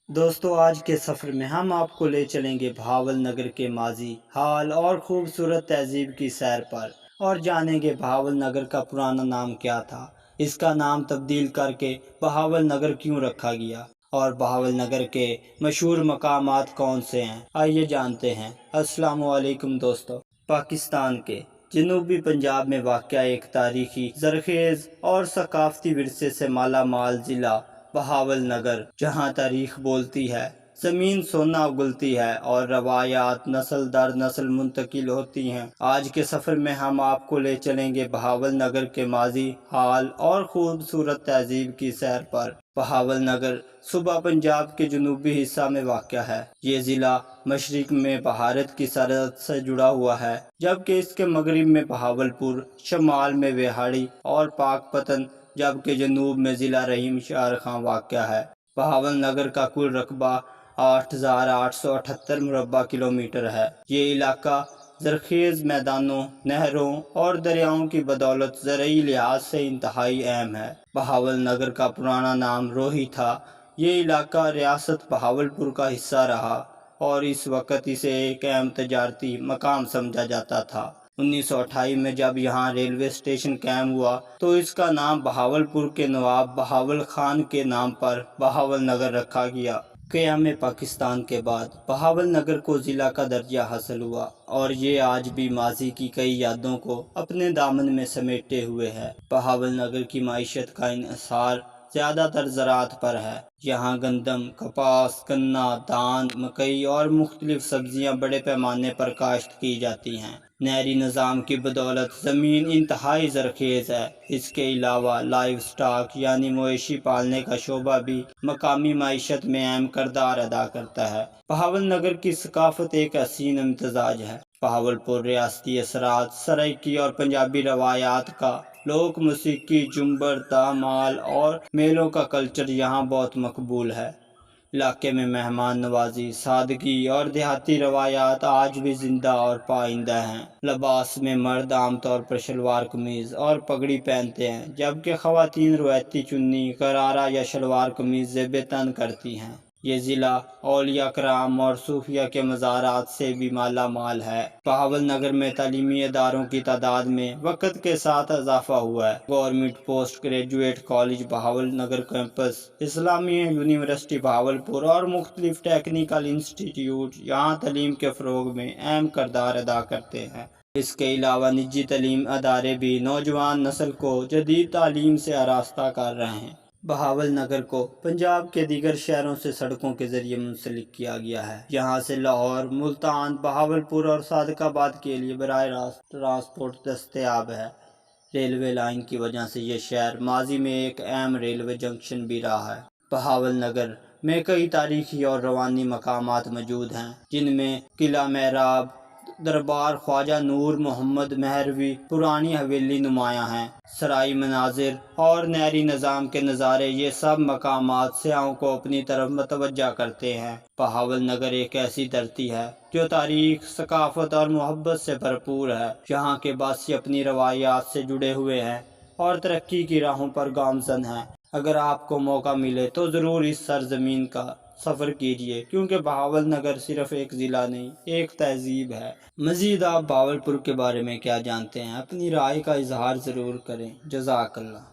دوستو، آج کے سفر میں ہم آپ کو لے چلیں گے بہاول نگر کے ماضی، حال اور خوبصورت تہذیب کی سیر پر، اور جانیں گے بہاول نگر کا پرانا نام کیا تھا، اس کا نام تبدیل کر کے بہاول نگر کیوں رکھا گیا، اور بہاول نگر کے مشہور مقامات کون سے ہیں۔ آئیے جانتے ہیں۔ السلام علیکم دوستو۔ پاکستان کے جنوبی پنجاب میں واقع ایک تاریخی، زرخیز اور ثقافتی ورثے سے مالا مال ضلع بہاول نگر، جہاں تاریخ بولتی ہے، زمین سونا اگلتی ہے اور روایات نسل در نسل منتقل ہوتی ہیں۔ آج کے سفر میں ہم آپ کو لے چلیں گے بہاول نگر کے ماضی، حال اور خوبصورت تہذیب کی سیر پر۔ بہاول نگر صوبہ پنجاب کے جنوبی حصہ میں واقع ہے۔ یہ ضلع مشرق میں بھارت کی سرحد سے جڑا ہوا ہے، جبکہ اس کے مغرب میں بہاول پور، شمال میں ویہاڑی اور پاک پتن، جبکہ جنوب میں ضلع رحیم شہر خاں واقع ہے۔ بہاول نگر کا کل رقبہ 8,878 مربع کلومیٹر ہے۔ یہ علاقہ زرخیز میدانوں، نہروں اور دریاؤں کی بدولت زرعی لحاظ سے انتہائی اہم ہے۔ بہاول نگر کا پرانا نام روہی تھا۔ یہ علاقہ ریاست بہاولپور کا حصہ رہا اور اس وقت اسے ایک اہم تجارتی مقام سمجھا جاتا تھا۔ 1928 میں جب یہاں ریلوے اسٹیشن قائم ہوا تو اس کا نام بہاولپور کے نواب بہاول خان کے نام پر بہاول نگر رکھا گیا۔ قیام پاکستان کے بعد بہاول نگر کو ضلع کا درجہ حاصل ہوا اور یہ آج بھی ماضی کی کئی یادوں کو اپنے دامن میں سمیٹے ہوئے ہے۔ بہاول نگر کی معیشت کا انحصار زیادہ تر زراعت پر ہے۔ یہاں گندم، کپاس، گنا، دھان، مکئی اور مختلف سبزیاں بڑے پیمانے پر کاشت کی جاتی ہیں۔ نہری نظام کی بدولت زمین انتہائی زرخیز ہے۔ اس کے علاوہ لائیو سٹاک یعنی مویشی پالنے کا شعبہ بھی مقامی معیشت میں اہم کردار ادا کرتا ہے۔ بہاول نگر کی ثقافت ایک حسین امتزاج ہے۔ بہاولپور ریاستی اثرات، سرائکی اور پنجابی روایات کا، لوک موسیقی، جھومر، دھمال اور میلوں کا کلچر یہاں بہت مقبول ہے۔ علاقے میں مہمان نوازی، سادگی اور دیہاتی روایات آج بھی زندہ اور پائیدہ ہیں۔ لباس میں مرد عام طور پر شلوار قمیض اور پگڑی پہنتے ہیں، جبکہ خواتین روایتی چنی، غرارہ یا شلوار قمیض زیب تن کرتی ہیں۔ یہ ضلع اولیاء کرام اور صوفیہ کے مزارات سے بھی مالا مال ہے۔ بہاول نگر میں تعلیمی اداروں کی تعداد میں وقت کے ساتھ اضافہ ہوا ہے۔ Government post graduate college Bahawalnagar campus, Islamia university Bahawalpur اور مختلف ٹیکنیکل انسٹیٹیوٹ یہاں تعلیم کے فروغ میں اہم کردار ادا کرتے ہیں۔ اس کے علاوہ نجی تعلیم ادارے بھی نوجوان نسل کو جدید تعلیم سے آراستہ کر رہے ہیں۔ بہاول نگر کو پنجاب کے دیگر شہروں سے سڑکوں کے ذریعے منسلک کیا گیا ہے۔ یہاں سے لاہور، ملتان، بہاولپور اور صادق آباد کے لیے براہ راست ٹرانسپورٹ دستیاب ہے۔ ریلوے لائن کی وجہ سے یہ شہر ماضی میں ایک اہم ریلوے جنکشن بھی رہا ہے۔ بہاول نگر میں کئی تاریخی اور روحانی مقامات موجود ہیں، جن میں قلعہ محراب، دربار خواجہ نور محمد مہروی، پرانی حویلی نمایاں ہیں۔ سرائی مناظر اور نہری نظام کے نظارے، یہ سب مقامات سیاحوں کو اپنی طرف متوجہ کرتے ہیں۔ بہاول نگر ایک ایسی دھرتی ہے جو تاریخ، ثقافت اور محبت سے بھرپور ہے۔ یہاں کے باسی اپنی روایات سے جڑے ہوئے ہیں اور ترقی کی راہوں پر گامزن ہیں۔ اگر آپ کو موقع ملے تو ضرور اس سرزمین کا سفر کیجیے، کیونکہ بہاول نگر صرف ایک ضلع نہیں، ایک تہذیب ہے۔ مزید آپ بہاولپور کے بارے میں کیا جانتے ہیں؟ اپنی رائے کا اظہار ضرور کریں۔ جزاک اللہ۔